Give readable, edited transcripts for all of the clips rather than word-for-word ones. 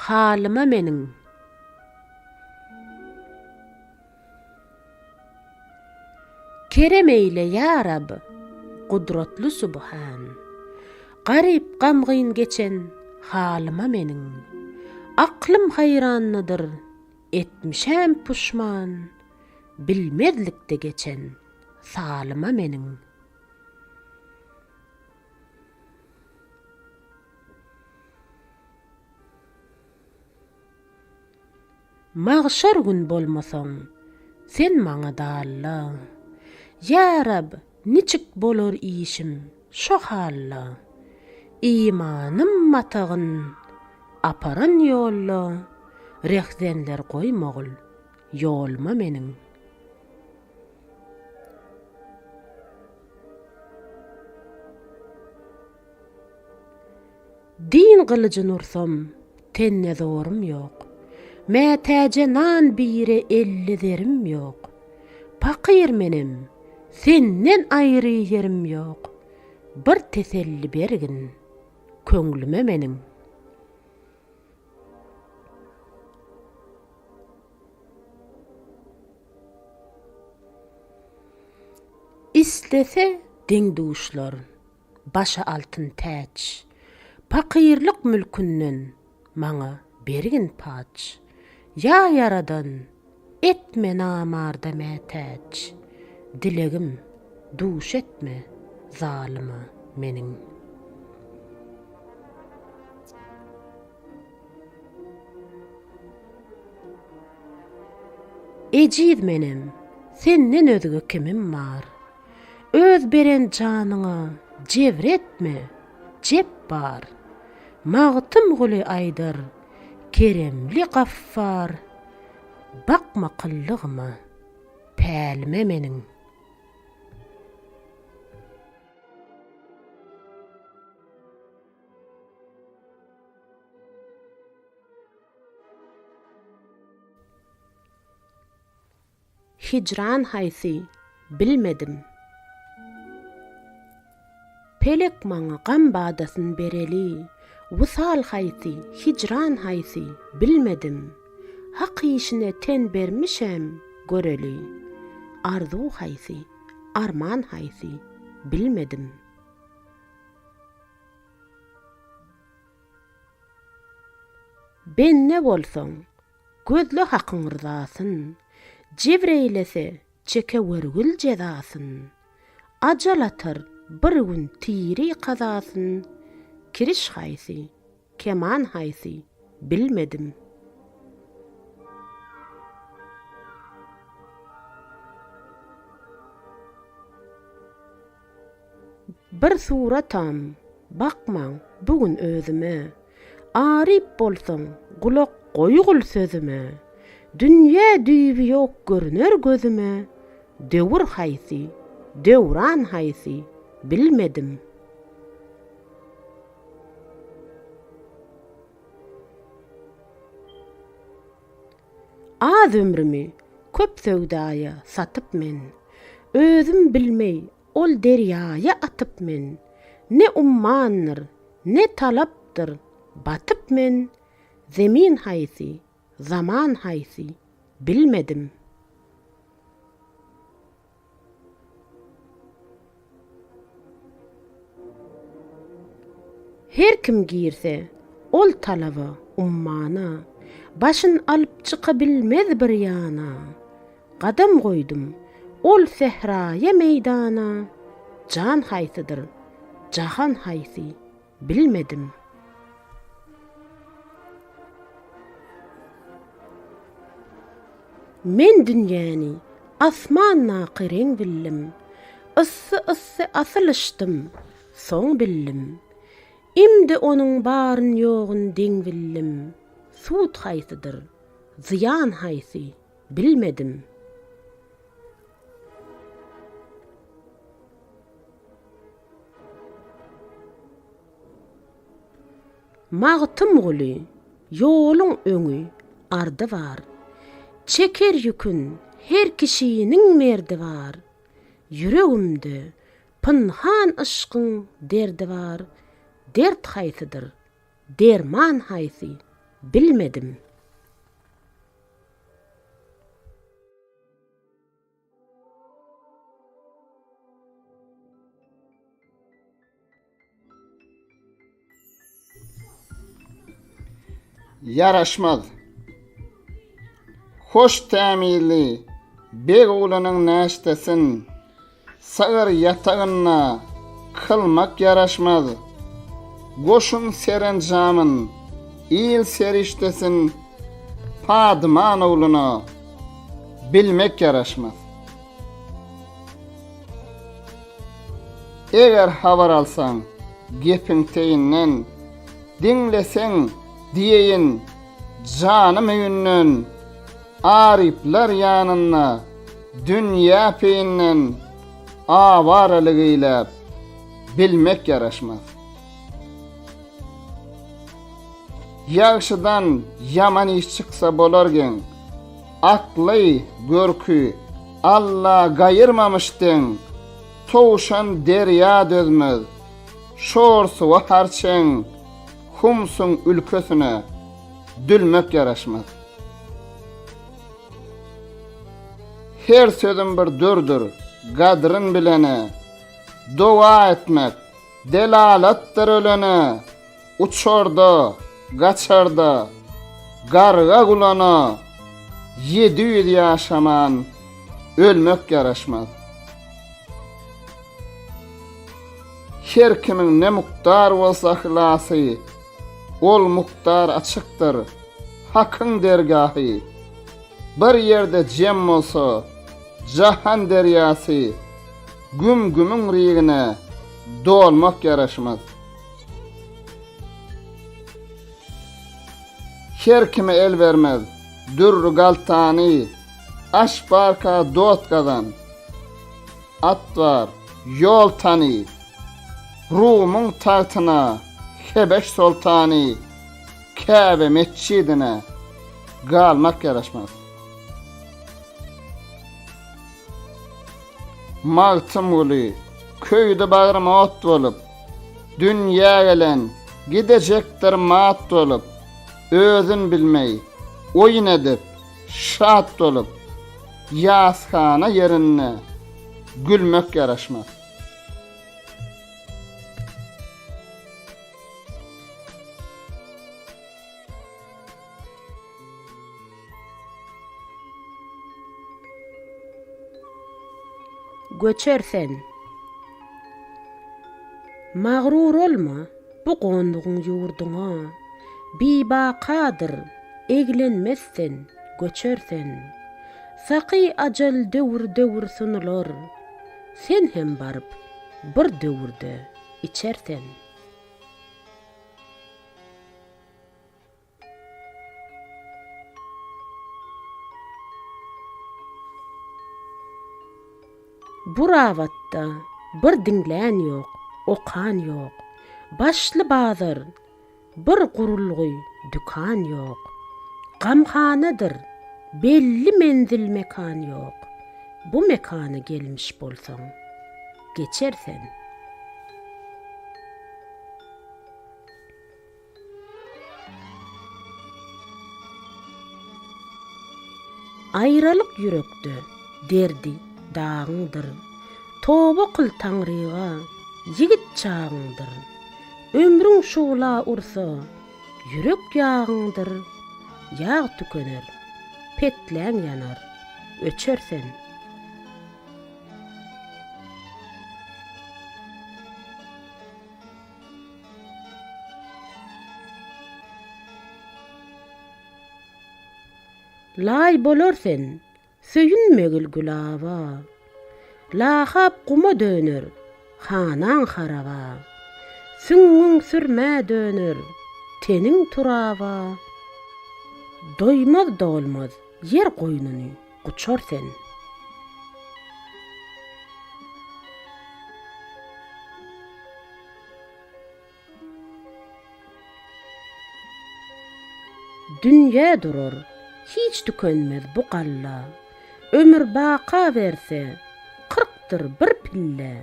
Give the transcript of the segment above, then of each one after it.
halyma meniň. Kerem eyle ya Rab, kudratly Subhan. Garyp gamgyn geçen halyma meniň. Aklym haýranlydyr, etmişem puşman. Bilmezlikde geçen salyma meniň. Magşar gün bolmasaň, sen maňa dalla. Ya Rab, niçik bolar işim şo halla. İmanım matagyn, aparan ýolla, rehzenler goýmagul, ýolma meniň. Din kılıcın ursam, tenne zorum yok. Mätäje nan bire 50 derim yok. Pakir menim, senden aýry yerim yok. Bir teselli bergin, köňlüme meniň. İstese deňduşlar, başa altın täç. Pakirlik mülkünden maňa bergin paç. Ya yaradan, etme namarda mätäç. Dilegim, duş etme zalymy meniň. Ejid menim, senden özge kimim bar? Öz beren janyňa jebretme, jep bar. Magtym guly aýdyr, keremli gaffar. Bakma qyllygyma, pälime meniň. Hicran haýsy, bilmedim. Pelek maňa gam badasyn bereli. Wusal haýsy, hicran haýsy, bilmedim. Hak işine ten bermişem, göreli. Arzu haýsy, arman haýsy, bilmedim. Ben ne bolsaň, gözle hakyň rzasyn. Jebreýlese, çeke wergül jezasyn. Ajalatır, bir gün tiri kazasyn. Kiriş haýsy, keman haýsy, bilmedim. Bir suratam, bakmaň bugün özüme. Arip bolsaň, gulak goýgul sözüme. Dünýä düýbi ýok görüner gözüme. Dewr haýsy, dewran haýsy, bilmedim. Az ömrümi köp söwdaýa satyp men. Özüm bilmey ol derýaýa atyp men. Ne ummandyr, ne talapdyr, batyp men. Zemin haýsy, zaman haýsy, bilmedim. Her kim girse, ol talaba, ummana. Başyn alyp çykabilmez bir ýana. Gadam goýdum, ol sehraya meýdana. Can haýsydyr, jahan haýsy, bilmedim. Men dünýäni asman nakyreň bildim. Issy asylışdym, soň bildim. Imdi onuň baryn ýogyn deň bildim. Sut haýsydyr, ziyan haýsy, bilmedim. Magtym guly, ýoluň öňü, ardy bar. Çeker ýükün her kişiniň merdi bar. Yüregimde pynhan ışkyň derdi bar. Dert haýsydyr, derman haýsy, bilmedim. Yaraşmaz. Hoş tämili beg oğlanın näştesin sağır yatağına kılmak yaraşmaz. Goşun serencamın il seriştesin padman oğluna bilmek yaraşmaz. Eger habar alsan gepin teyinnen dinlesen diyeyin canım öyünnen aripler yanına dünya peyinnen avaralıgıyla bilmek yaraşmaz. Yaxşıdan yaman iş çıksa bolargen aklı görkü Allah gayırmamıştın toğuşan derya dözmez şorsu ve harçen humsun ülkösüne dülmek yaraşmaz. Her sözüm bir dürdür gadrın bilene dua etmek delalattır ölene uçorda gaçarda garga gulana 700 yaşaman ölmek yaraşmaz. Her kimin ne muhtar olsa ahlası ol muhtar açıktır hakkın dergahı. Bir yerde cem olsa cahan deryası güm rigine dolmak yaraşmaz. Her kime el vermez dürrü galtani aş barka dot kazan at var yol tani Rumun tahtına Hebeş sultani Kabe mescidine galmak yaraşmaz. Mağtım ulu köyde bağrıma ot olup dünya gelen gidecektir mat olup özün bilmey oyun edip şat olup yaskhana yerine gülmek yaraşmaz. Göçersen. Mağrur olma bu gonduğun yurduňa. Bibaqadır eglenmezsen göçersen. Saqi ajal döwür sunular. Sen hem barıp bir döwürde içersen. Bu ravatda bir dinlän ýok, okan ýok. Başly bazar bir gurulgy dükan ýok. Gamhanadyr belli menzil mekan ýok. Bu mekana gelmiş bolsaň geçersen. Aýralyk yürekde derdi dağındır. Toba kıl Tanrıga yigit çağındır. Ömrün şuğla ursa yürek yağındır. Yağ tükener, petlen yanar, öçersen. Lay bolarsen, söyünmegil gülava. Lahap kuma dönür, hanan harava. Süngün sürme dönür, tenin turava. Doymaz da olmaz, yer koynunu kuçar sen. Dünya durur, hiç tükenmez bu qalla. Ömür baqa verse, 40'tır bir pille.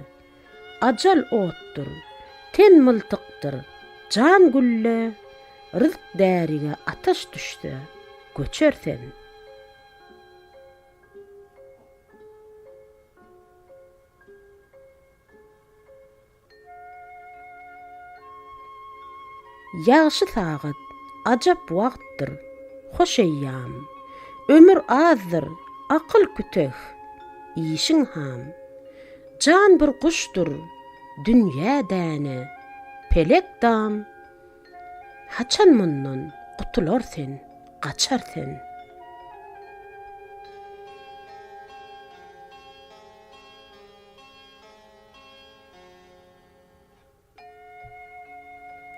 Ajal ottur, ten mıltıktır, can gülle. rızk därige ataş düşse, göçersen. Ýagşy sagat, ajap wagtdyr, hoş eýýam. Ömür azdyr, akyl kütek, işiň ham. Can bir kuşdur, dünýä däne, pelek dam. Haçan mundan gutularsen, gaçarsen.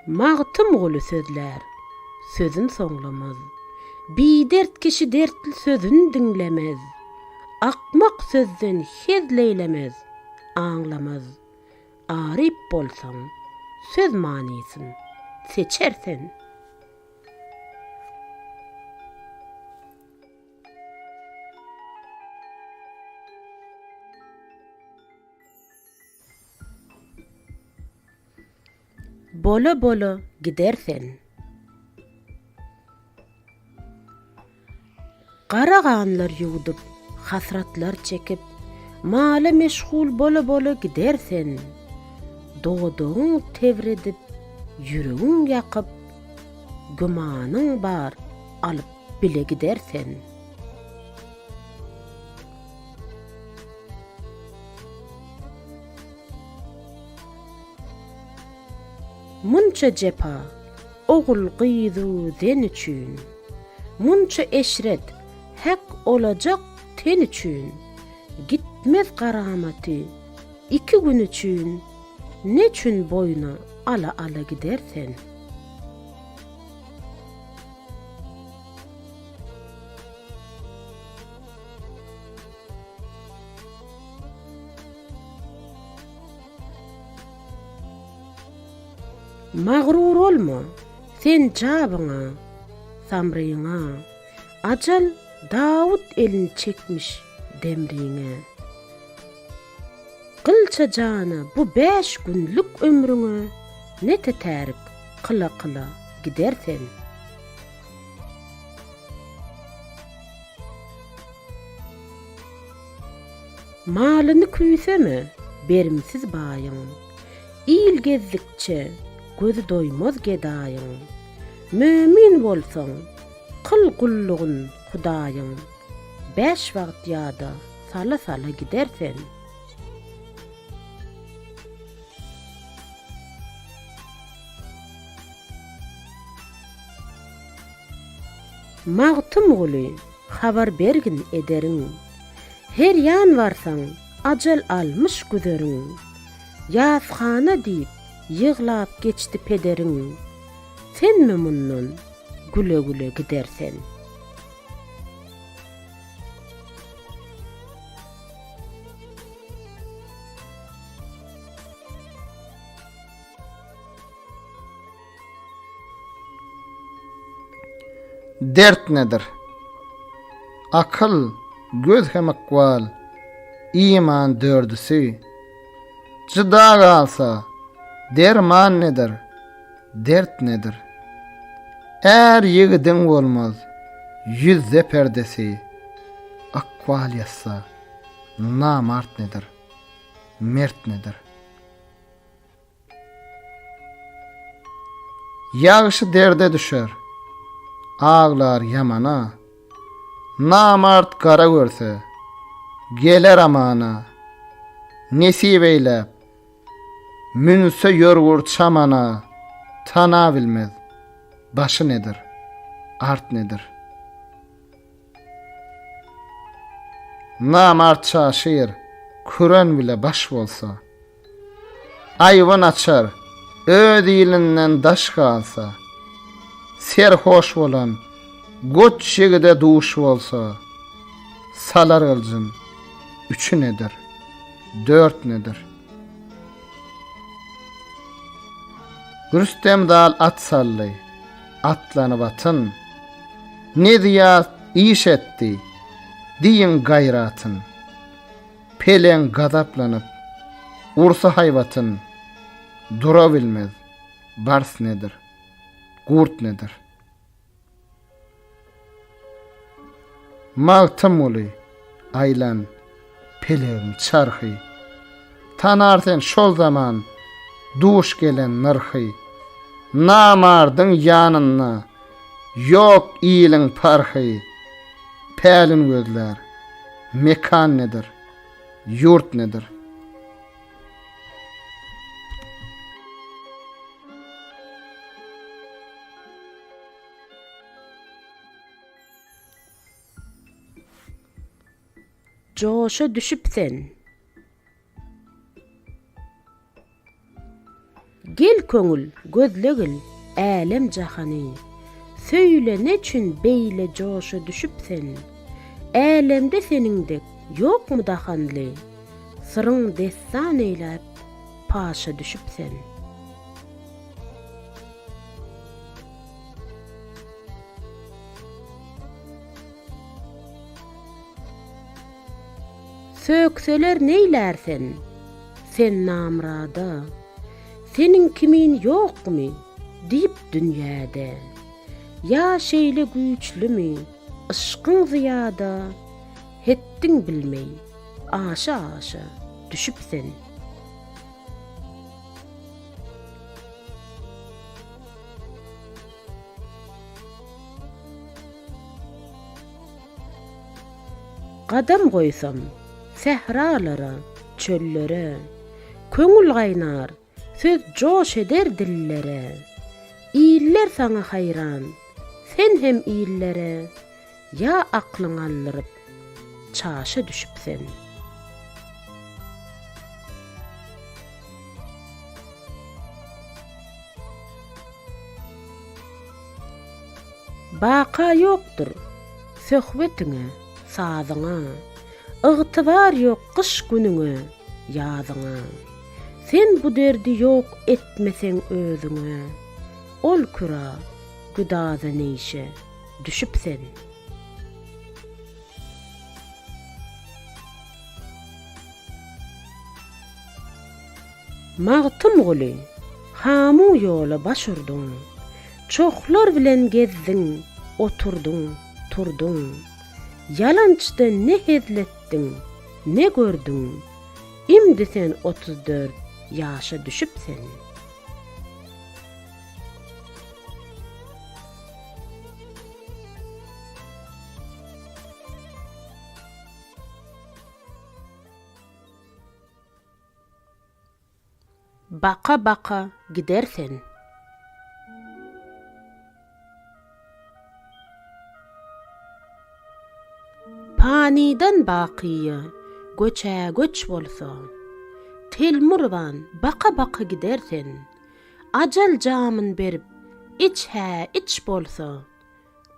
Mağtym goly sözler, sözün soňlamaz. Bidert kişi dertli sözün dinlemez. Akmak sözden hez leylemez, anlamaz. Arif bolsaň, söz manisin, seçersen. Bola bola gidersen. Garaganlar ýuwdup, hasratlar çekip, mala meşgul bola bola gidersen. Doğduğun tevredip, yüreğin yakıp, gümanın bar alıp bile gidersen. Munça cepa, oğul gıydu den üçün. Munça eşret, hak olacak ten üçün. Gitmez karamati, 2 gün üçün. Neçün boyuna ala ala gidersen. Mağrur olma, sen cabyňa, samryňa, ajal Dawud elini çekmiş demriňe. Kılça cana bu 5 günlük ömrüňe ne tetärik kıla kıla gidersen. Malyny küýseme berimsiz baýyň, il gezdikçe gözü doymaz gedaýyň. Mömin bolsaň, kıl gullugyň Hudaýyň, 5 wagt ýada sala sala gidersen. Mağtym goly, habar bergin ederiň. Her ýan barsaň, ajal almış güzeriň. Ýazxana diýip, ýyglap geçdi pederiň. Senmi mundan güle güle gidersen. Dert nedir? Akıl, göz hem akval, iman dördüsü. Cıda kalsa, derman nedir? Dert nedir? Eğer yigidin olmaz, yüzde perdesi. Akval yassa, namart nedir? Mert nedir? Yağışı derde düşer, ağlar yamana, namart kara görse, geler amana, nesip eylep, münse yorgur çamana, tana bilmez, başı nedir, art nedir? Namart çaşır, Kur'an bile baş bolsa, ayvan açar, öd ilinden daş kalsa, serhoş bolan, goç şegide duş bolsa, salar ılcın, 3 nedir, 4 nedir? Rüstem dal at sallı, atlanıp atın, ne diýär iş etti, diýin gayratın, pelen gadaplanıp, ursa hayvatın, dura bilmez, bars nedir, gurt nedir? Mağtım uli, aylan, peleğin çarxı. Tanarsen şol zaman, duş gelen nırxı. Namardın yanına, yok iyilin parxı. Pälin gözler, mekan nedir, yurt nedir? Joşa düşüpsen. Gel köngül, gözlegil, älem jahany. Söyle neçün beýle joşa düşüpsen. Älemde seningdek ýokmu dahanly? Syryň destan eýläp paşa düşüpsen. Sökseler neýlersen, sen namrada, senin kimin ýokmy diýip dünýäde. Ya şeýle güýçlümi, ışkyň ziyada, hetdiň bilmey, aşa-aşa düşüpsen. Gadam goýsam, sehralara, çöllere, köngül gaýnar, söz joş eder dillere. İýiller saňa hayran, sen hem iýillere, ya aklyň allyryp, çaşa düşüpsen. Baqa ýokdur, söhbetiňe, sazyňa, ygtybar ýok kış günüňe, ýazyňa. Sen bu derdi ýok etmeseň özüňe, ol küra, güdaza neýşe düşüpsen. Mağtym guly, hamu ýola başurdyň, çoklar bilen gezdiň, oturdyň, turdyň. Yalançda ne hezletdiň, ne gördüň, imdi sen 34 ýaşa düşüpsen. Baka gidersen. Panidan baqiya, göç bolsa, telmurvan baka gidersen, ajal jamyn berip, iç bolsa,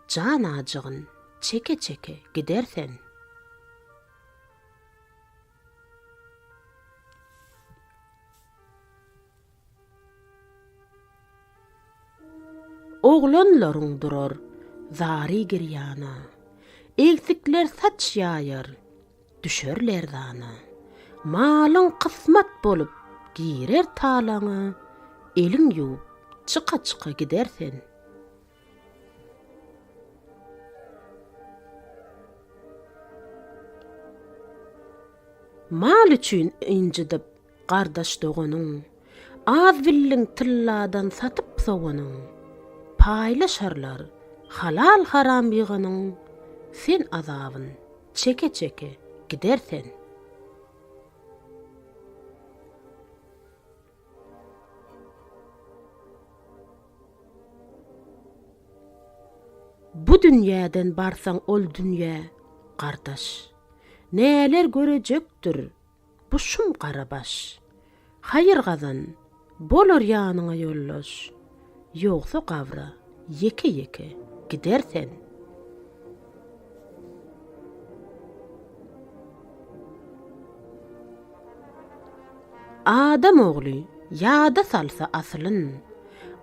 jan ajygyn çeke gidersen. Oglanlaryň durar, zari giryana. Egzikler saç ýaýar, düşerler dana. Malyň kysmat bolup, girer talaňa, eliň ýuwup, çyka gidersen. Mal üçin injidip, gardaş doganyň, az billiň tilladan satyp sowanyň, paýlaşarlar, halal haram ýyganyň, sen azabyn çeke gidersen. Bu dünýäden barsaň ol dünýä, gardaş, näler görecekdir bu şum garabaş. Hayır gazan, bolar ýanyňa ýollaş, ýoksa gawra, yeke gidersen. Adam ogly ýada salsa aslyn,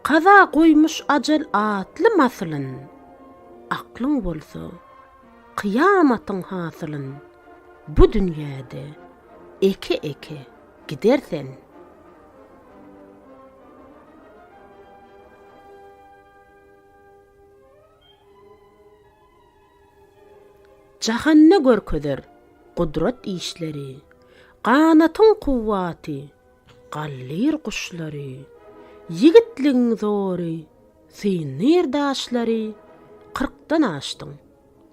qaza goýmuş ajal atly maslyn. Aklyň bolsa, kıyamatyň hasylyn, bu dünýäde eke gidersen. Jahanna görkezer kudret işleri, qanatın kuvvati, qallir kuşları, yigitliň zory, sinir daşlary, 40'dan aşdyň,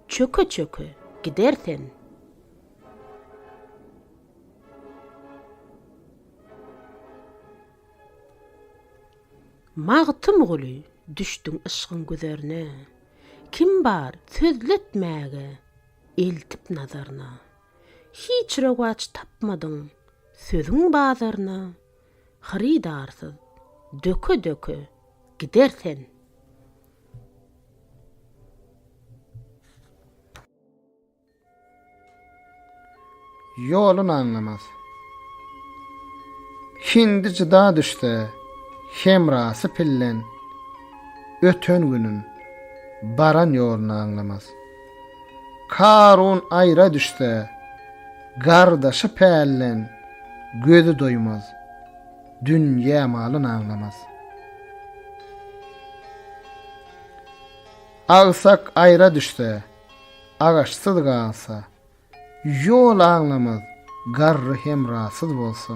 çöke gidersen. Mağtym guly düşdüň ışgyn gözerine, kim bar sözletmäge eltip nazarına, hiç rewaç tapmadyň sözüň bazarına, haridarsyz döke gidersen. Yolun anlamaz. Hindi cıda düşse, hemrası pillen, ötön günün baran yolunu anlamaz. Karun ayra düşse, gardaşı pellen, gözü doymaz, dünya malını anlamaz. Ağsak ayra düşse, ağaçsız kalsa, yol anlamaz, garrı hemrasız bolsa,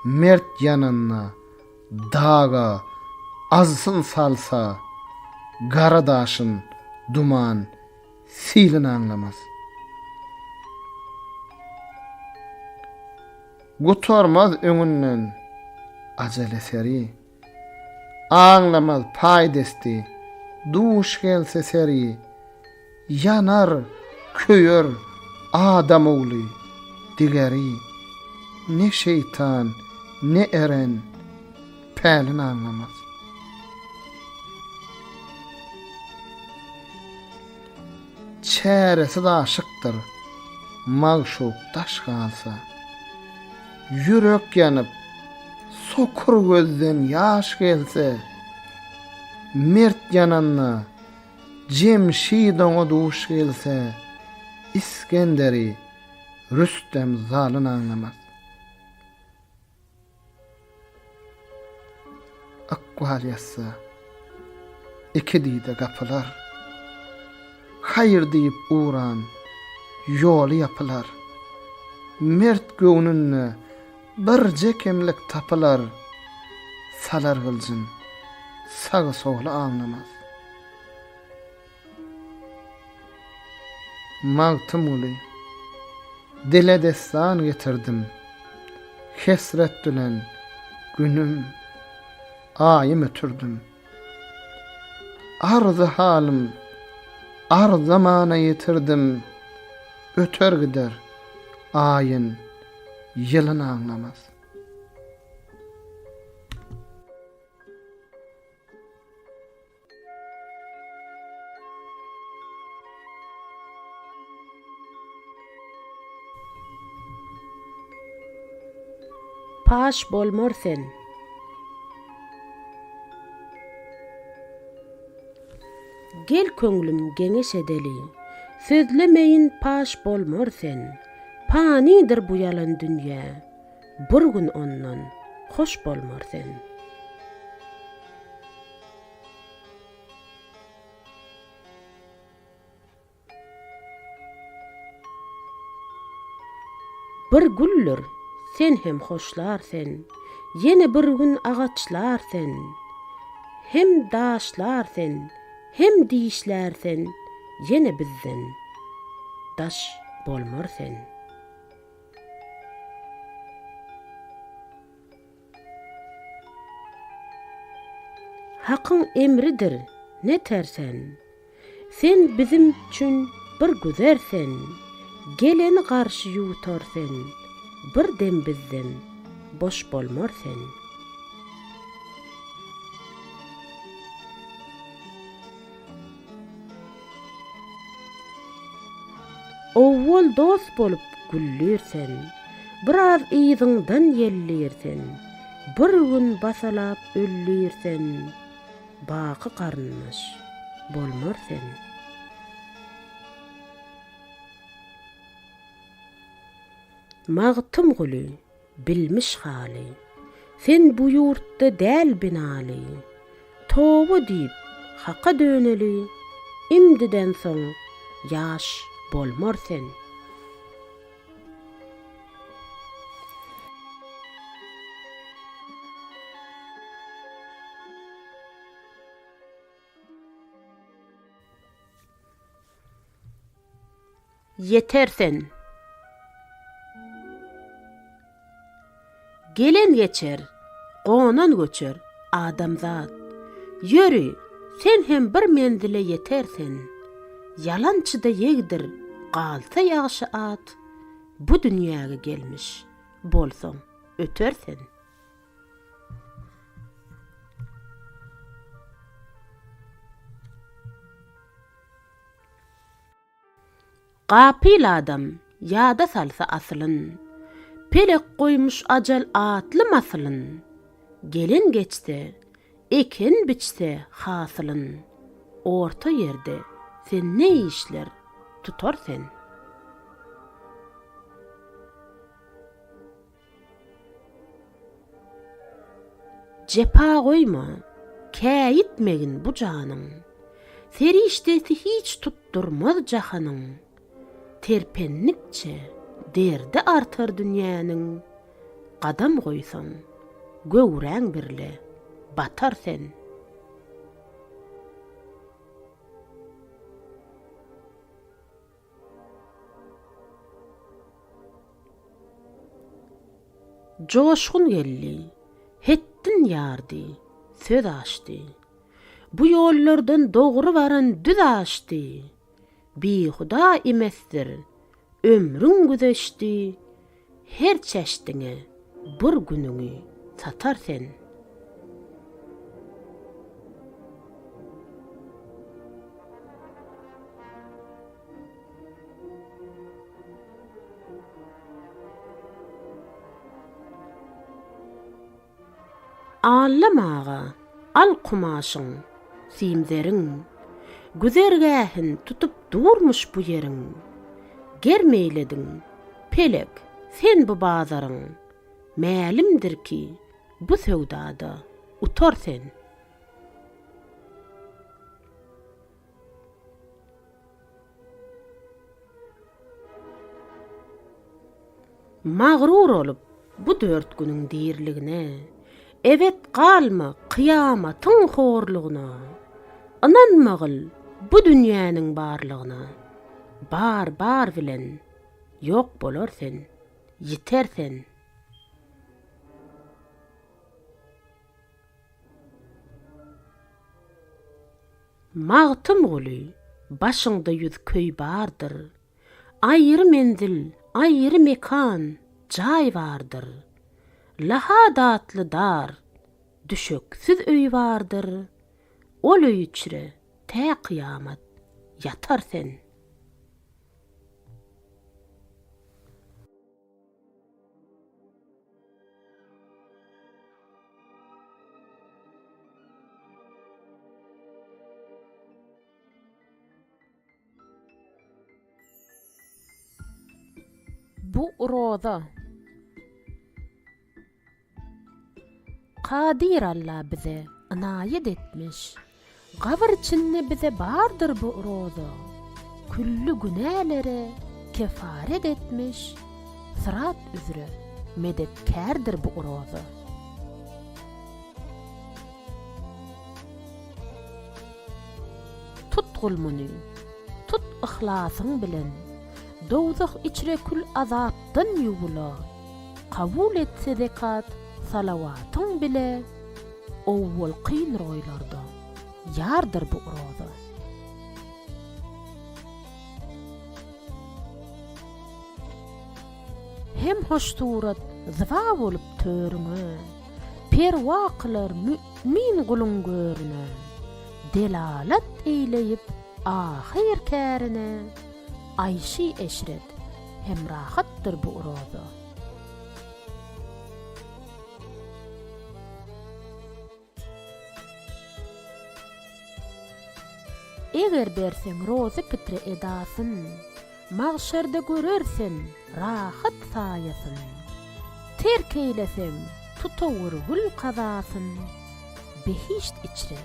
mert yanına, dağa, azsın salsa, garadaşın, duman, silin anlamaz. Gutormaz öňünden, acele seri, anlamaz paydesti, duş gelse seri, yanar, köyer, adam oğlu, digeri, ne şeytan, ne eren, pälin anlamaz. Çäresi da aşıktır, magşuk taş kalsa, yürek yanıp, sokur gözden yaş gelse, mert yananna, Cemşidon'a duş gelse, İskenderi, Rüstem zalın anlamaz. Akval yassa, iki dide kapılar, hayır deyip uğran, yolu yapılar, mert göğnünne bir cekemlik tapılar, salar gılcın, sağı soğlu anlamaz. Mağtım uly, dile destan getirdim, kesret dülen, günüm, ayım ötürdüm. Arzı halim, arz zamana yitirdim, öter gider, ayın, yılın anlamaz. Paş bolmorsen. Gel köňlüm geňeş edeli, sözlemeyin paş bolmorsen. Panidir bu yalan dünýä, bir gün ondan hoş bolmorsen. Bir güller sen hem hoşlarsen, yine bir gün ağaçlarsen, hem daşlarsen, hem dişlersen, yine bizden daş bolmorsen. Hakkın emridir, ne tersen, sen bizim üçün bir güzersen, geleni karşı yutarsen, bir dem bizden boş bolmorsen. Owwal dost bolup güllürsen, biraz iziňden yellirsen, bir gün basalap öllürsen, baky garynmaş bolmorsen. Mağtym guly, bilmiş hali, sen bu yurtda däl binali, toba diýip haka döneli, imdiden soň yaş bolmorsen. Yetersen. Gelen geçer, qonan göçer adamzat. Yörü, sen hem bir menzile yetersen. Yalançıda yegdir, qalsa ýaşy at. Bu dünýäge gelmiş, bolsaň ötersen. Gapil adam ýada salsa asylyn, pelek koymuş ajal atly masylyn. Gelin geçse, eken biçse hasylyn. Orta yerde sen ne işler tutarsen. Cepa koyma, käyitmegin bu janyň. Feriştesi hiç tutturmaz jahanyň. Terpenlikçe derdi artar dünýäniň. Qadam goýsaň, göwräň birle batar sen. Joşgun gelli, hettin ýardy, söz açdy. Bu ýollardan dogry baran düz açdy. Bihuda emesdir, ömrüň güzeşdi. Her çeşdiňe bir günüňi satar sen. Allamağa, al kumaşyň, simzeriň, güzergähin tutup durmuş bu ýeriň. Germeýlediň, pelek, sen bu bazaryň. Mälimdir ki, bu söwdada utar sen. Magrur olup bu 4 günüň dirligine, evet galma kıyamatyň horlugyna. Inanmagyl bu dünýäniň barlygyna. Bar bilen yok bolarsen, yetersen. Mağtym goly, başyňda ýüz köý bardyr. Aýry menzil, aýry mekan, jaý bardyr. Lahadatly dar, düşeksiz öý bardyr. Ol öý içre tä kıyamat yatar sen. Bu roza Kadir Allah bize inayet etmiş. Gabr içinde bize bardır bu roza. Küllü günälere kefaret etmiş. Sırat üzere medetkärdir bu roza. Tut gulmuny, tut ihlasın bilen. Dowzak içre kül azapdan ýugula. Kabul et sedekat, salawatyň bile. Owwal qyn roýlarda ýardyr bu roza. Hem hoşturat zıva bolup törüňe, perwa kılar mümin guluň görüne. Delalat eýleyip ahir kärine. Ayşi eşret hem rahatdır bu roza. Eger bersen roza pitre edasın, mahşerde görersen rahat sayasın. Terk eylesen tutawur gül kazasın, behişt içre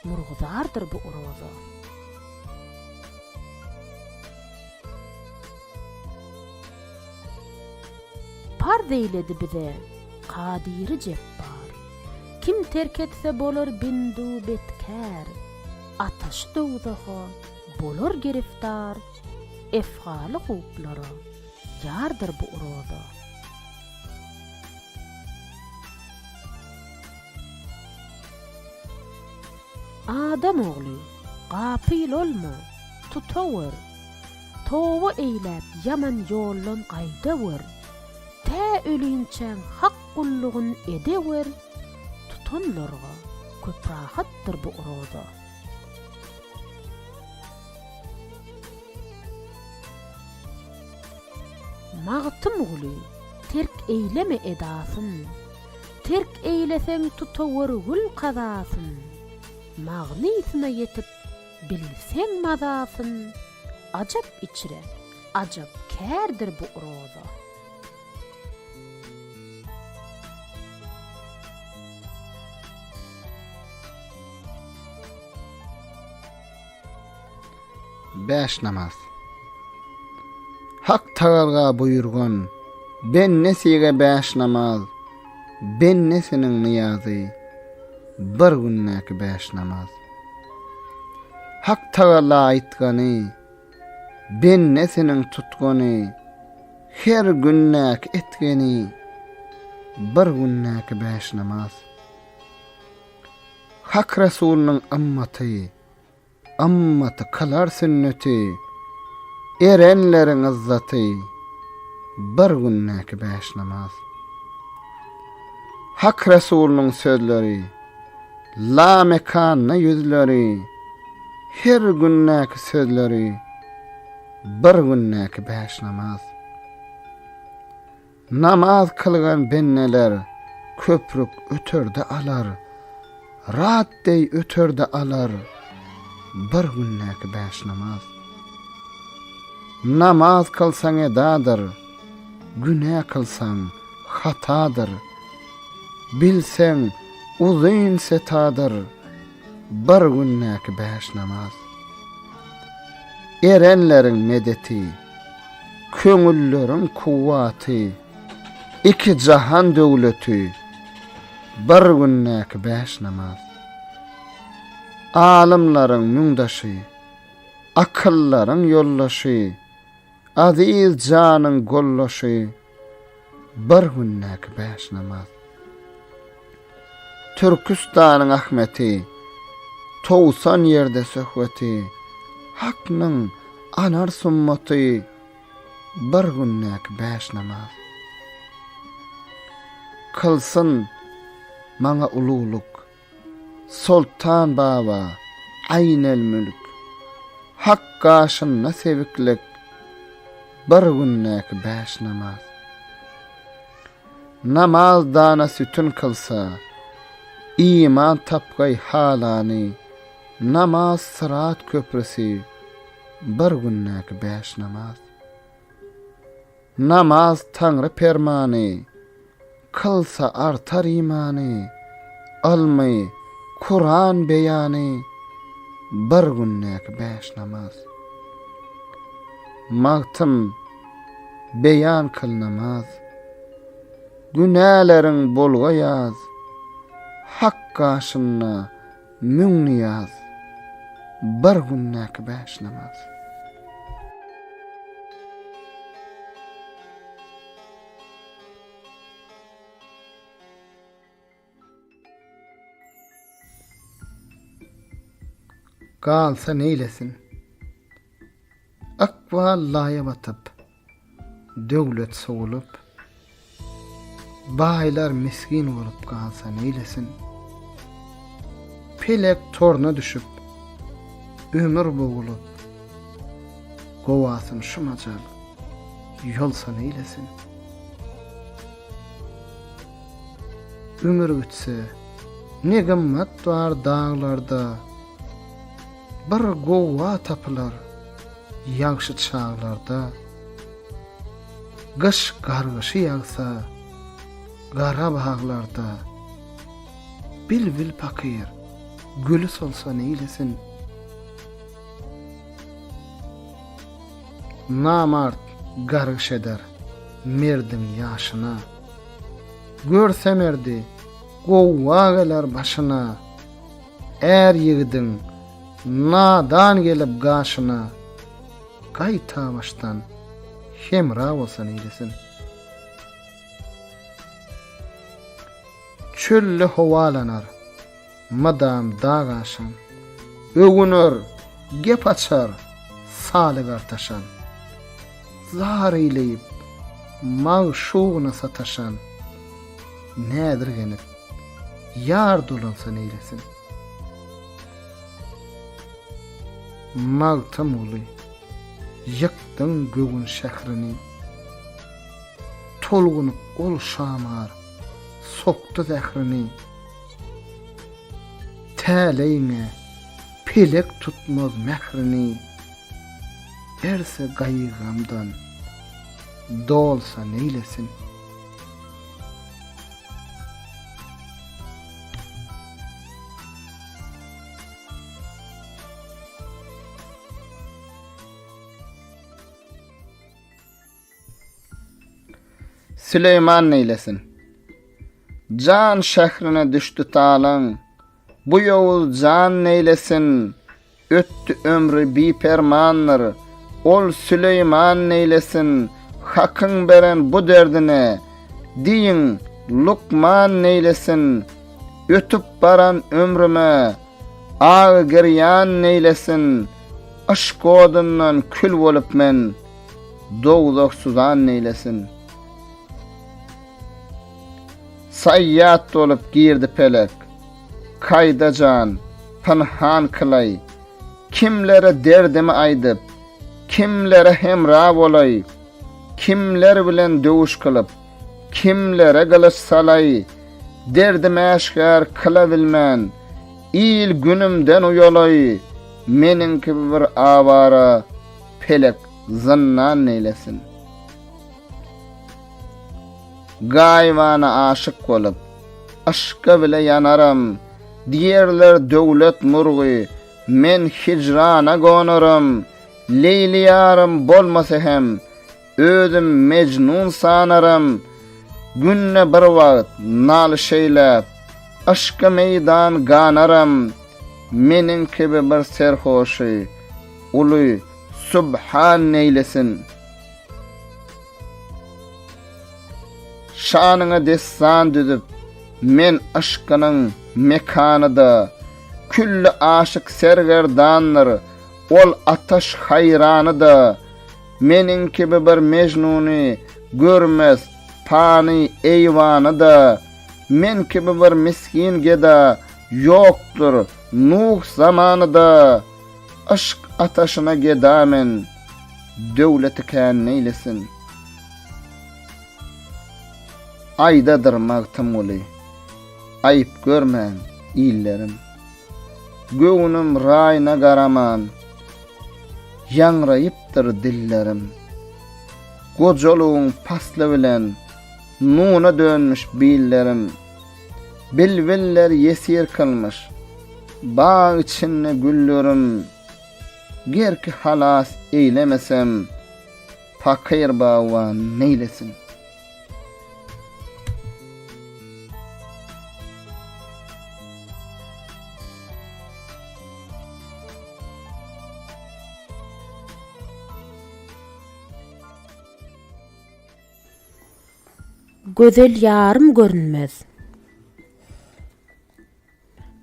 murguzardır bu roza. yapar deýledi bize Kadiri Jebbar. Kim terk etse bolar bindu betkär, ataş dowdaha bolar giriftar, efgaly huklara yardır bu uroda. Adam oğlu, gapyl olma, tutawır. Towa eýläp yaman ýollan gaýdawır. Tä ölünçäň hak gullugyny edewir. Tutanlarga köp rahatdyr bu uroda. Magtym oğlu, terk eýleme edasyn. Terk eýleseň tutawır gül qazasyn. Magnisyna yetip bilseň mazasyn. Ajap içire, ajap kärdir bu uroda. Beş namaz. Hak tagarga buyurgan, ben nesige beş namaz, ben nesinin niyazi, bir günnäki beş namaz. Hak tagarla aýtgany, ben nesinin tutgany, her günnäki etgeni, bir günnäki beş namaz. Hak Rasulunun ammaty kalar sünneti, erenlerin izzaty, bir günnäki beş namaz. Hak Rasulunun sözleri, la mekanna yüzleri, her günnäki sözleri, bir günnäki beş namaz. Namaz kılgan benneler köprük ötörde alar, rahat dey ötörde alar, bir günnäki beş namaz. Namaz kılsaň edadır, günä kılsaň hatadır. Bilseň uzyn setadır, bir günnäki beş namaz. Erenlerin medeti, köngüllerin kuvvati, iki jahan döwleti, bir günnäki beş namaz. Alimlaryň müňdaşy, akıllaryň ýollaşy, aziz janyň gollaşy, bir günnäki beş namaz. Türkistanyň Ahmeti, towsan ýerde söhbeti, haknyň anar summaty, bir günnäki beş namaz. Kılsın maňa ululuk, Sultan Baba, Aynel mülk, hak gaşyna seviklik, bir günnäki beş namaz. Namaz dana sütün kılsa, iman tapgay halany, namaz sırat köprüsi, bir günnäki beş namaz. Namaz Tanrı permany, kılsa artar imany, almy Kur'an beýany, bir günnäki beş namaz. Magtym beýan kıl namaz, günäleriň bolga ýaz, hak gaşyna müň niyaz, bir günnäki beş namaz. Kalsa neylesin? Akva laya batıp, döwlet soğulup, baylar miskin olup kalsa neylesin? Pelek torna düşüp, ömür boğulup, govasın şumacal, yolsa neylesin? Ömür ütse, ne gımmat var dağlarda, bir gova tapılar, ýagşy çağlarda, gış gargyşy ýagsa, gara bağlarda, bilbil pakir, gülü solsa neylesin? Namart gargyş eder, merdin yaşına. Görsemerdi gowwa geler başına. Er ýigidin nadan gelip gaşına. Gaýta baştan hemra bolsan eylesin. Çölle howalanar madam dağaşan. Ögünür gep açar saly gartaşan. Zar eyleyip mağşuğuna sataşan. Nädir genip yar dolansan eylesin. Magtam uly ýyktın gögün şährini. Tolgunup ol şamar soktu zährini. Täleýine pelek tutmaz mehrini. Erse gaýgamdan dolsa neylesin. Süleyman neylesin. Can şährine düştü talan. Bu ýol can neylesin. Öttü ömrü bi permanlar. Ol Süleyman neylesin. Hakyň beren bu derdine. Diýin Lukman neylesin. Ötüp baran ömrüme. Ağı giryan neylesin. Aşk odundan kül bolup men. Dogzok suzan neylesin. Sayyat olup girdi pelek. Kayda can, panhan kılay. Kimlere derdimi aydıp, kimlere hemra bolay. Kimler bilen dövüş kılıp, kimlere gılıç salay. Derdimi aşkar kılabilmen, il günümden uyolay. Meninki bir avara, pelek zınnan neylesin. Gaýwana aşyk bolup, aşka bile yanaram. Diýerler döwlet murgy, men hicrana gonaram. Leyli yarım bolmasa hem, özüm mecnun sanaram. Günne bir wagt nal şeýläp, aşka meydan ganaram. Menin gibi bir serhoşy, uly subhan neylesin. Şanyňa dessan düzüp, men aşkynyň mekanyda, külli aşyk sergerdanlar, ol ataş hayranyda, menin gibi bir mecnuny görmez pani eýwanyda, men gibi bir miskin geda ýokdur Nuh zamanyda, aşk ataşyna gedamen, döwleti kän neylesin. Aydadır magtym uly, ayıp görmän illerim. Göwnüm raýyna garaman, ýangraýypdyr dillerim. Gojoluň pasly bilen nuna dönmüş billerim. Bilbiller yesir kılmış, bağ içinde güllerim. Gerki halas eylemesem, fakir bağvan neylesin. Gözel yarım görünmez.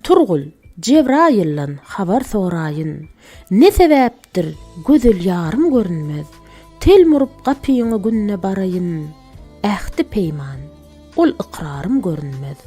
Turgul, Cebrail'lan habar soraýyn. Ne sebäpdir gözel yarım görünmez? Tel murup gapyňa günne baraýyn. Ähdi peýman, ol iqrarym görünmez.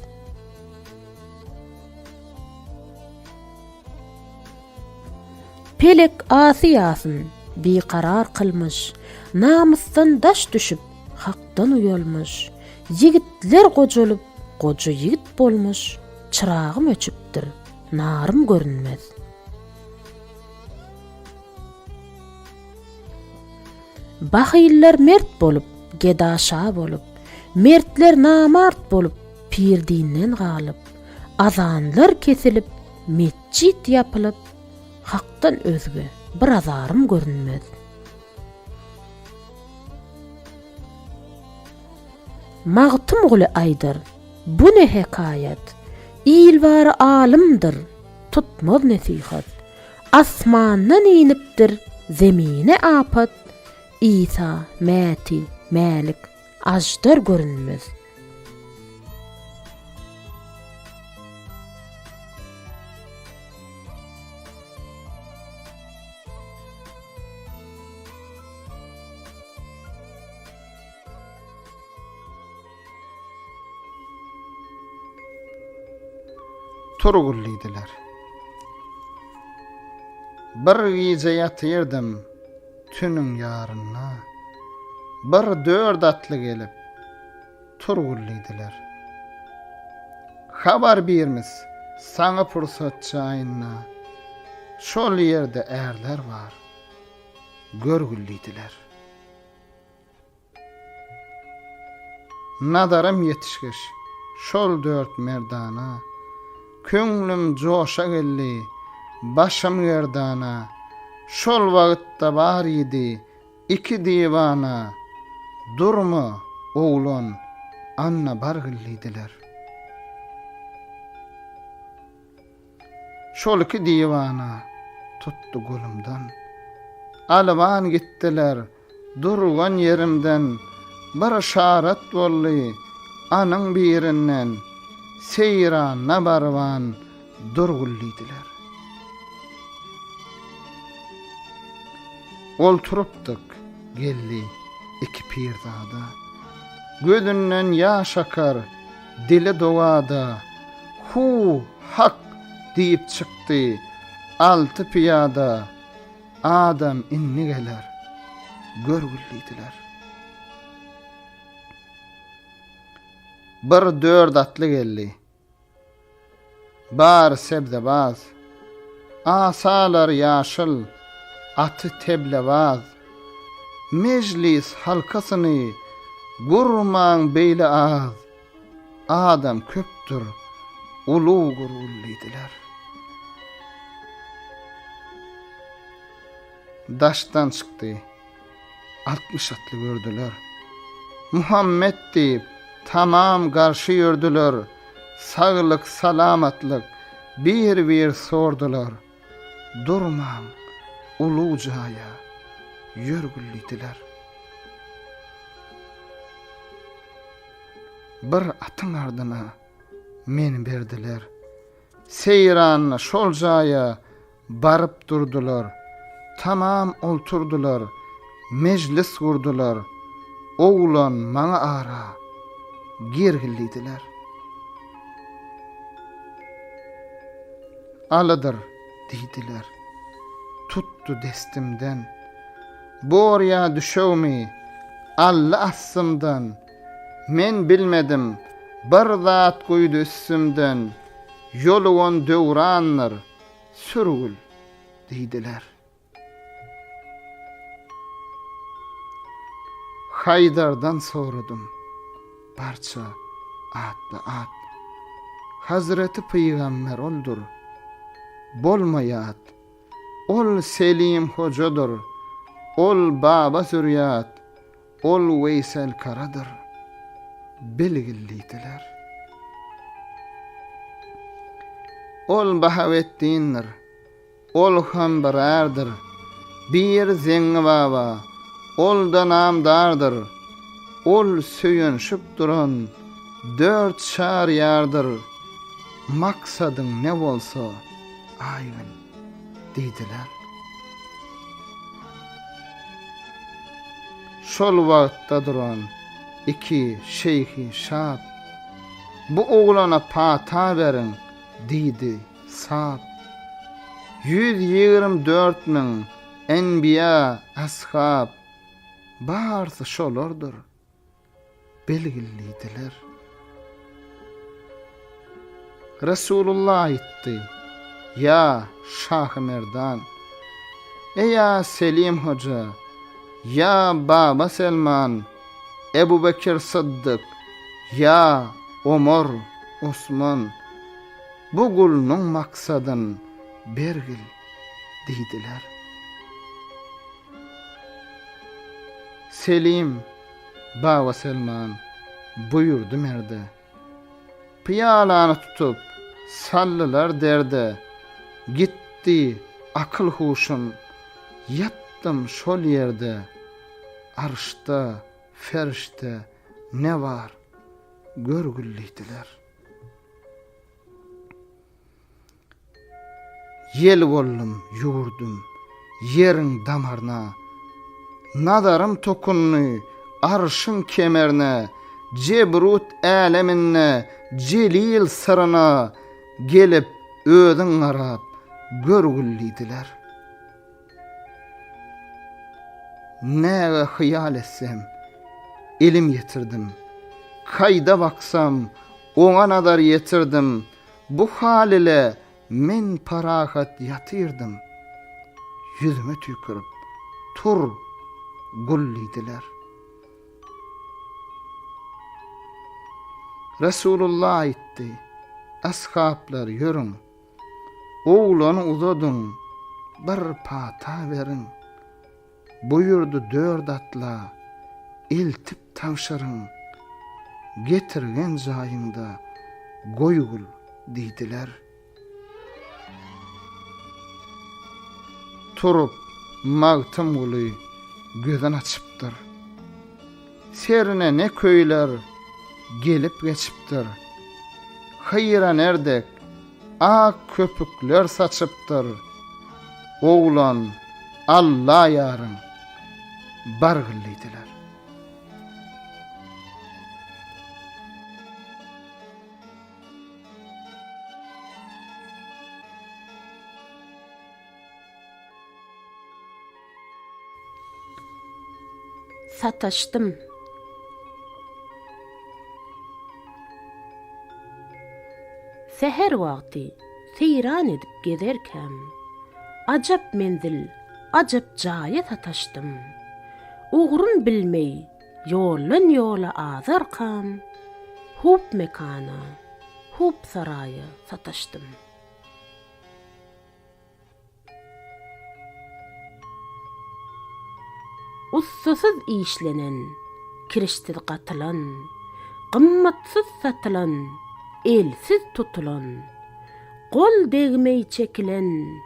Pelek asiyasyn biqarar kılmış, namysdan daş düşüp hakdan uyalmış. Yigitler gojolup, goja yigit bolmuş. Çırağım öçüpdir, narım görünmez. Bahiller mert bolup, gedaşa bolup, mertler namart bolup, pirdinden galyp, azanlar kesilip, mescit yapılıp, hakdan özgü bir azarım görünmez. Magtym oğlu Aydar, bu ne hekayet? İlbari alımdır, tutmaz nesihat. Asmandan inipdir, zemine apat. İsa, Mäti, Mälik, ajdar görünmez. Turgullydylar. Bir gece ýatyrdım tünüň ýaryna. Bir dört atly gelip turgullydylar. Habar bermiz saňa pursat çaýyna. Şol ýerde erler bar. Görgüllidiler. Nadarym ýetişgis şol dört merdana. Köňlüm joşa geldi, başym gerdana. Şol wagtda bar idi iki diwana. Durma oğlan, anna bargyllydylar. Şol iki diwana tuttu golumdan. Alwan gittiler, durgan yerimden. Bir şarat bolly, anyň birinden. Seyran nabarwan durgullydylar. Olturupdyk geldi iki pirzada. Gözünden ýaş akar, dili dowada. Hu hak diýip çykdy altı piyada. Adam inni geler, görgüllidiler. Bir dört atly geldi. Bar sebzebaz. Asalar ýaşyl, atı teblebaz. Meclis halkasyny gurmaň beýle az. Adam köpdür, uluw gurullydylar. Daşdan çykdy. 60 atly gördüler. Muhammed diýip tamam garşy ýördüler. Saglyk, salamatlyk bir sordular. Durmaň, uluw jaýa ýörgüllidiler. Bir atyň ardyna meni berdiler. Seyran şol jaýa baryp durdular. Tamam olturdular. Meclis gurdular. Oğlan maňa ara girgillidiler. Aladır diýdiler. Tuttu destimden. Borya düşewmi? Allah assymdan. Men bilmedim. Bir zat goýdy üstümden. Ýoluň döwranlar. Sürgül diýdiler. Haydardan soradym. Barça atda at. Hazreti Peygamber oldur. Bolmaýat. Ol Selim hojadyr. Ol baba zürriyat. Ol Veysel karadyr. Bilgillidiler. Ol Bahavetdindir. Ol ham birärdir. Bir zeňi baba. Ol da namdardır. Ol söyünşüp duran dört şar yardır. Maksadın ne bolsa aýyn diýdiler. Şol wagtda duran iki şeyhi şap bu oğlana pata berin diýdi sap. 124.000 enbiya ashab barsy şolardyr. Belgillidiler. Resulullah aýtdy: "Ya Şah Merdan, eya Selim hoca, ya Baba Selman, Ebu Bekir Sıddık, ya Omar, Osman, bu gulnyň maksadyn bergil" diýdiler. Selim, Baba Selman, buyurdu merde. Piyalany tutup sallylar derde. Gitti akıl huşum, yattım şol yerde. Arşta, ferşte ne var? Görgülliydiler. Yel bollum, yurdum, yerin damarına. Nadarım tokunny, arşın kemerine. Cebrut aleminne, celil sırına. Gelip ödün arap, görgülliydiler. Näge hyýal etsem, elim yetirdim. Kayda baksam, oňa nadar yetirdim. Bu hal ile men parahat yatyrdım. Yüzüme tükürüp, tur gulliydiler. Resulullah aytdy, ashablar yörün, oğlanı uzadın, bir pata verin. Buyurdu 4 atla, iltip tavşarın, getirgen zayında goýgul diýdiler. Turup magtym guly gözün açıpdyr. Serine ne köýler gelip geçipdir. Hayran erdek ak köpükler saçıpdyr. Oğlan Allah yarın bargyllydylar. Sataştım. Seher wagty seyran edip gezerkem, ajap menzil, ajap jaýa sataştım. Ugrun bilmey, ýollan ýola azarkam, hup mekana, hup saraýa sataştım. Ussasız işlenen, kirişsiz gatylan, gymmatsyz satylan, elsiz tutulan, gol degmey çekilen,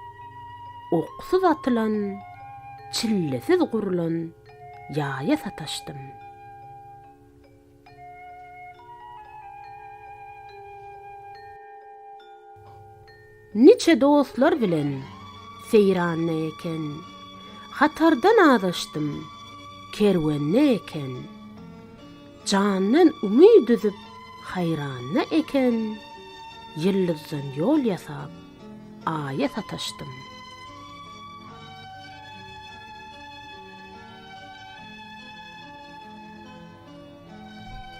oksuz atylan, çillesiz gurulan ýaýa sataştym. Niçe dostlar bilen seyranne eken, hatardan adaştım, kerwenne eken, candan umyd üzüp hayranna eken, yıldızdan yol yasap aya sataştım.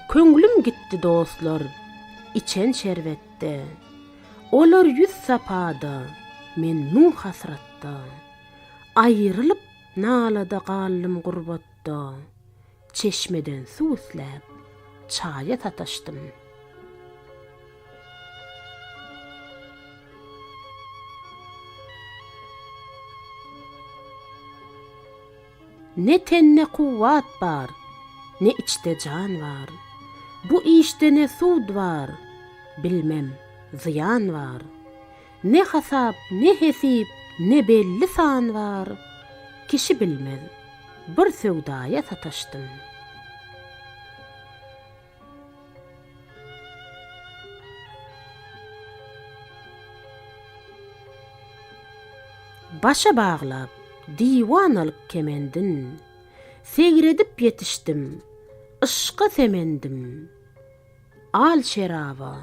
Köngülüm gitti dostlar, içen şerbette, olar yüz sapada, men nun hasratda, ayrılıp nalada gallym gurbatda, çeşmeden su üslep, çaya sataştım. Ne tenne kuvvat bar, ne içte can var. Bu işte ne sud var, bilmem ziyan var. Ne hasap, ne hesip, ne belli san var. Kişi bilmez, bir sevdaya sataştım. Başa bağlap, divanalık kemendin, segredip yetiştim, ışka semendim. Al şeraba,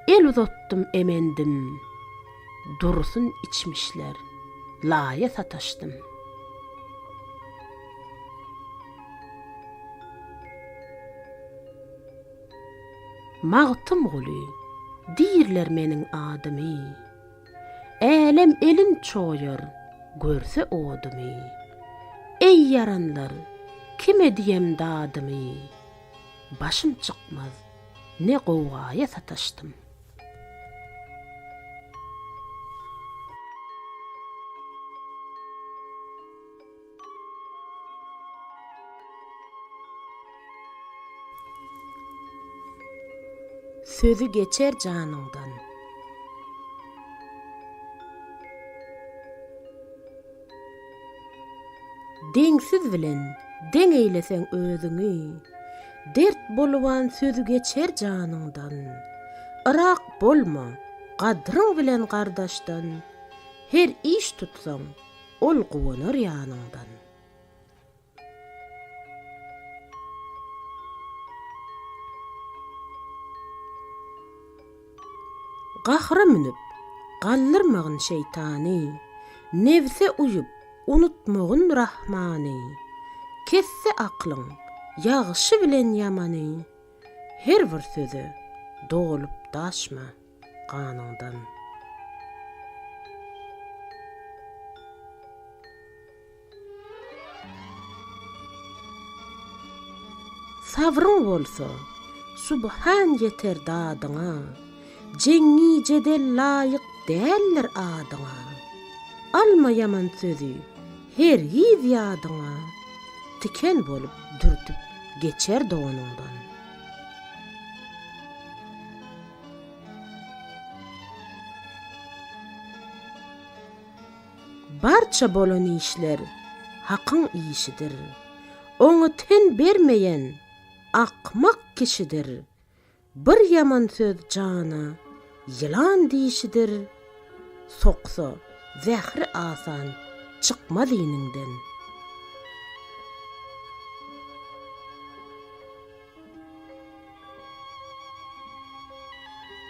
el uzattum emendim, dursun içmişler, laya sataştım. Mağtım gulu, dirler menin adımy, elem elin çoyar, görse odumy. Ey yaranlar, kime diyem dadımy, başım çıkmaz, ne gowaya sataştım. sözü geçer canыңdan. Deňsiz bilen deň eýlesen özüňi, dert boluwan sözü geçer canыңdan. Irak bolma, gadryň bilen gardaşdan, her iş tutsaň, ol gowanur ýanыңdan. Gahra minip, gallyrmagyn şeytany, nefse uyup, unutmagyn rahmany, kesse aklyň, ýagşy bilen ýamany, her bir sözü dolup daşma ganyňdan. Sabryň bolsa, subhan yeter dadyňa, jeňi jedel laýyk däldir adyňa. Alma yaman sözü, her ýyz ýadyňa, tiken bolup dürtüp geçer doňundan. Barça bolan işler hakyň işidir. Oňa ten bermeýän akmak kişidir. Bir yaman söz jana ýylan diýişidir. Soksa zähri asan çykmaz ýeniňden.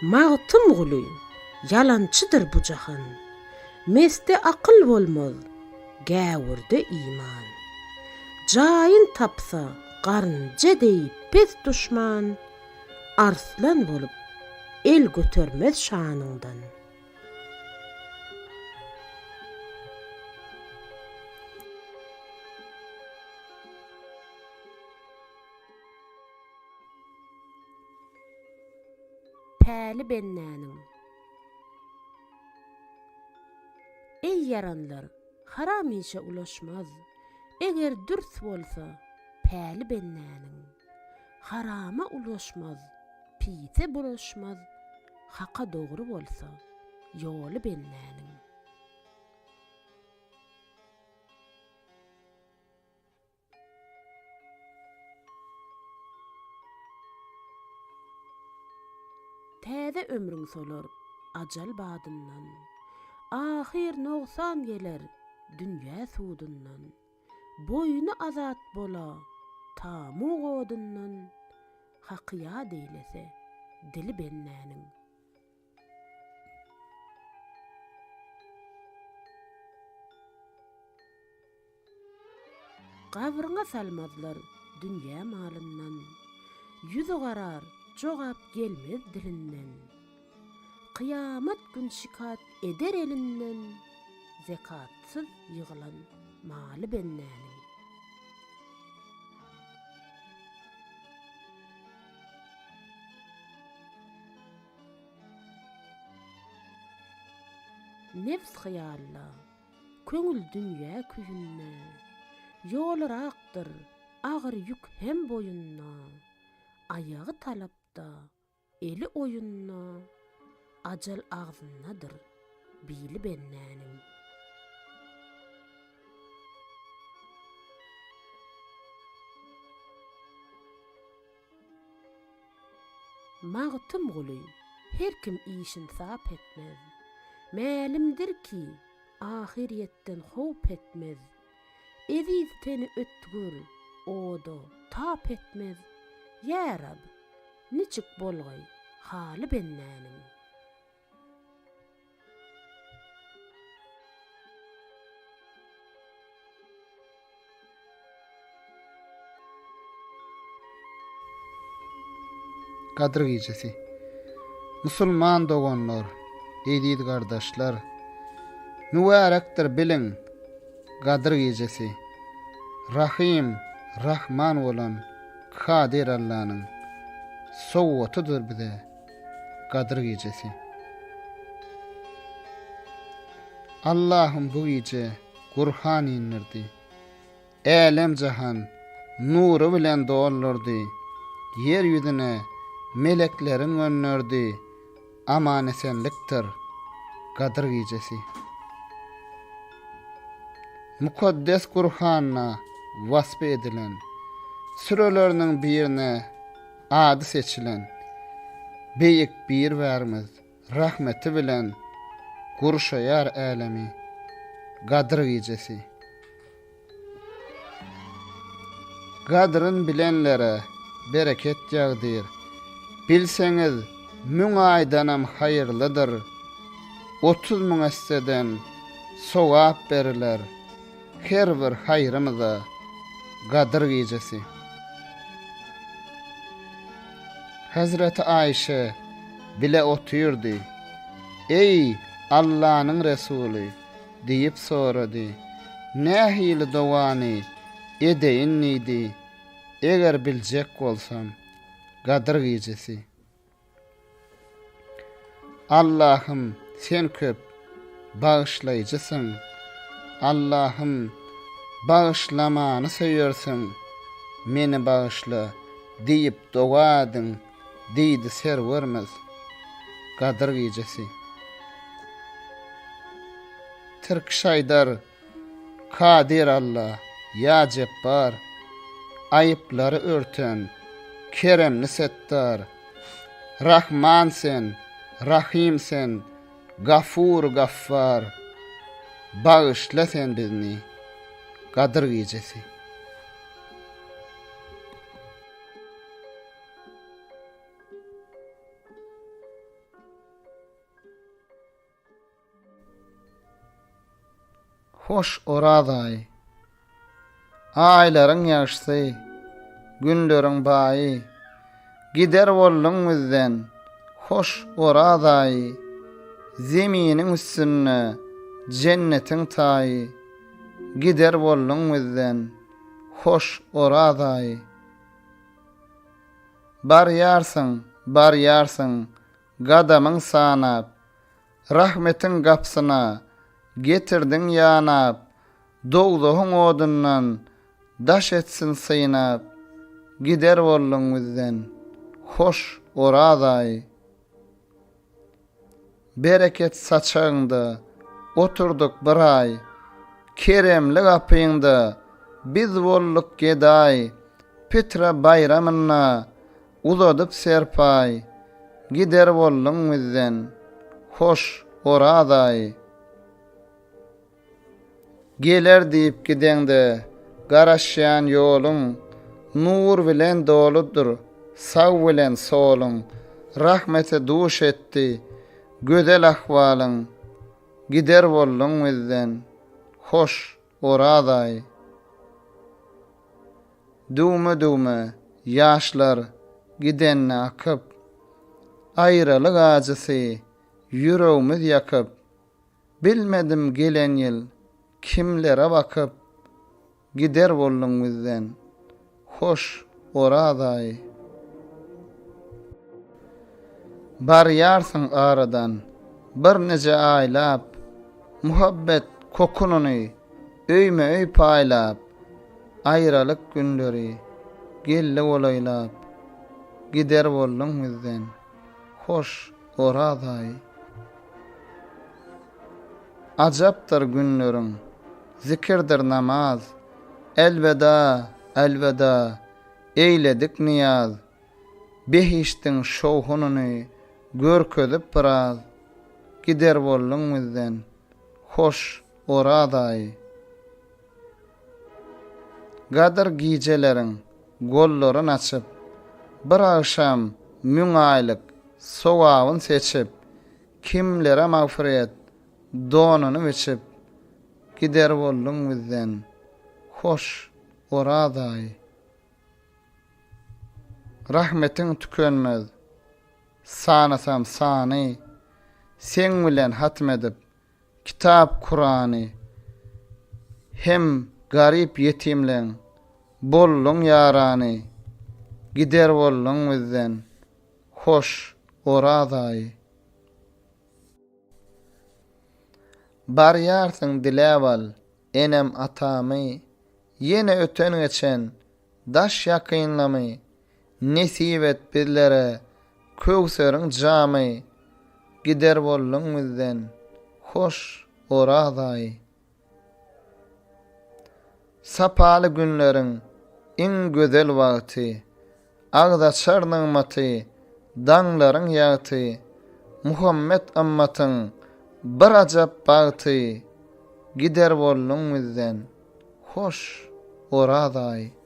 Magtym guly, yalançydyr bu jahan. Meste akyl bolmaz, gäwürde iman. Jaýyn tapsa, garynja deyip pes duşman, arslan bolup el götermez şanyňdan. Päli bennäniň. Ey yaranlar, haram işe ulaşmaz. Eger dürs bolsa, päli bennäniň. Harama ulaşmaz, pise bulaşmaz. Haka dogry bolsa, ýoly bennäniň. Täze ömrüň solar, ajal badyndan. Ahir noksan geler, dünýä suwdundan. Boynu azat bola, tamu godundan. Hakya deýlese, dili bennäniň. Gabryňa salmazlar dünýä malyndan. Yüzü garar, jogap gelmez dilinden. Kıyamet gün şikat eder elinden, zekatsız yığılan malı bennäniň. Nefs hyýalla, köňül dünýä küýünne, ýolyraqdyr, agyr ýük hem boyunna, ayagy talapda, eli oyunna, ajal agzyndadyr, bili bennäniň. Magtym guly, her kim işin sap etmez. Mälimdir ki, ahiriyetten howp etmez. Eziz teni ötgür, oda tap etmez. Ya Rab, niçik bolgay, hali bennäniň. Kadr gecesi. Musulman doganlar, edid gardaşlar, mübarekdir bilin, Kadr gecesi. Rahim, Rahman olan Kadir Allah'nın sowwatydyr bize Kadr gecesi. Allah'ım bu gece Kur'an indirdi. Elem jahan nuru bilen dolurdy. Yer yüzüne meleklerin önnerdi aman esenliktir Kadir gecesi. Mukaddes Kur'an'a vasf edilen sürelerinin birine adı seçilen beýik bir wärimiz rahmeti bilen gurşaýar alemi Kadir gecesi. Kadrın bilenlere bereket ýagdyr. Bilseňiz müň aýdanam hayırlıdır. 30 000 esseden sowap beriler. Her bir hayrymyza Kadir gecesi. Hazreti Ayşe bile oturdy. Ey Allah'ın Resulü diýip sorady. Nähili dowany edeýin nidi? Eger biljek bolsam Kadir gecesi. Allah'ım sen köp bağışlayıcısın. Allah'ım bağışlamanı seýersin. Meni bağışla diýip dogadyn diýdi serwermiz Kadir gecesi. Türk şaýdar Kadir Allah ya Cebbar ayıpları örten keremli settar Rahman sen Rahim sen Gafur Gaffar bağışla sen bizni Kadir gecesi. Hoş oraday aylaryň ýaşsy günleriň baýy gider bollun bizden hoş oraday zeminiň üstüne cennetiň taýy gider bollun bizden hoş oraday bar ýarsyn gadamyň sanap rahmetiň gapsyna getirdiň ýanap dogduň odundan daş etsin syynap gider bollun bizden hoş oraday bereket saçaňda oturduk bir ay keremli gapyňda biz bolluk geday Petra bayramyna uzadyp serpay gider bollun bizden hoş oraday geler diýip gideňde garaşýan ýoluň nur bilen doludur saw bilen soluň rahmete duş etdi gödel ahwalyň gider bollun bizden hoş oraday dume ýaşlar gidenni akyp aýralyk ajysy ýüregimiz ýakyp bilmedim gelen ýyl kimlere bakyp gider bollun bizden hoş oraday bar ýarsyn aradan bir nece aýlap muhabbet kokununy öýme öý paýlap aýralyk günleri gelle bolaýlap gider bollun bizden hoş oraday ajapdyr günleriň zikirdir namaz elveda eyledik niyaz behiştiň şowhununy görkezip biraz gider bollun bizden hoş oraday Kadir gijeleriň gollaryn açyp bir akşam müň aýlyk sowabyny seçip kimlere magfiret donuny biçip gider bollun bizden hoş oraday rahmetiň tükenmez sanasam sany sen bilen hatmedip kitap Kur'any hem garip yetimleň bollun ýarany gider bollun bizden hoş oraday bar ýarsyn diläwal enem atamy yene öten geçen daş ýakynlamy nesip et bizlere Köwseriň jamy gider bollun bizden. Hoş oraday. Sapaly günleriň iň gözel wagty, agda çarnyň maty, daňlaryň ýaty, Muhammed ammatyň bir ajab bagty, gider bollun bizden. Hoş oraday.